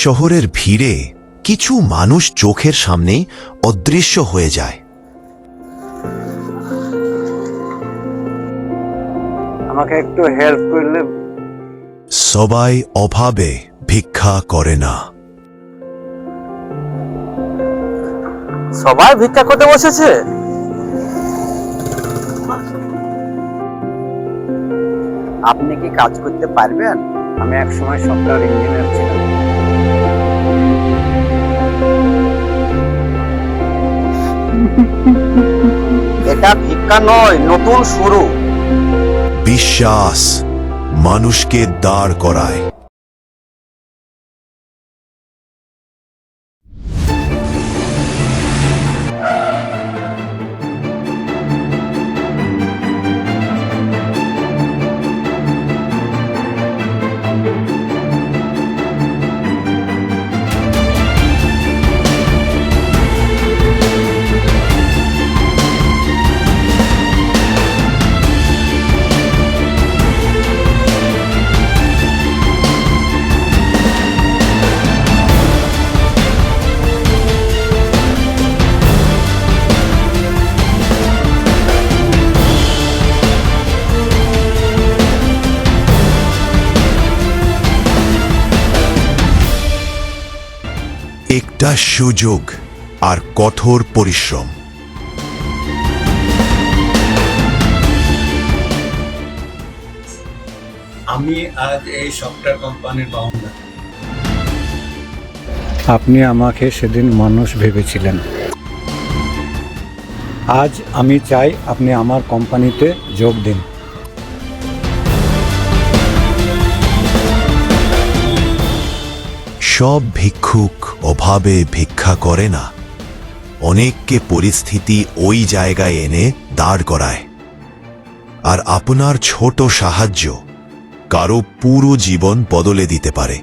শহরের ভিড়ে কিছু মানুষ চোখের সামনেই অদৃশ্য হয়ে যায়। আমাকে একটু হেল্প করলে। সবাই অভাবে ভিক্ষা করে না। সবাই ভিক্ষা করতে বসেছে। আপনি কি কাজ করতে পারবেন? আমি এক সময় সফটওয়্যার ইঞ্জিনিয়ার ছিলাম। এটা ভিক্ষা নয়, নতুন শুরু। বিশ্বাস মানুষকে দাঁড় করায়। একটা সুযোগ আর কঠোর পরিশ্রম। আমি আজ এই সফটওয়্যার কোম্পানির ফাউন্ডার। আপনি আমাকে সেদিন মানুষ ভেবেছিলেন। আজ আমি চাই আপনি আমার কোম্পানিতে যোগ দিন। সব ভিক্ষুক অভাবে ভিক্ষা করে না, অনেককে পরিস্থিতি ওই জায়গায় এনে দাঁড় করায়। আর আপনার ছোট সাহায্য কারো পুরো জীবন বদলে দিতে পারে।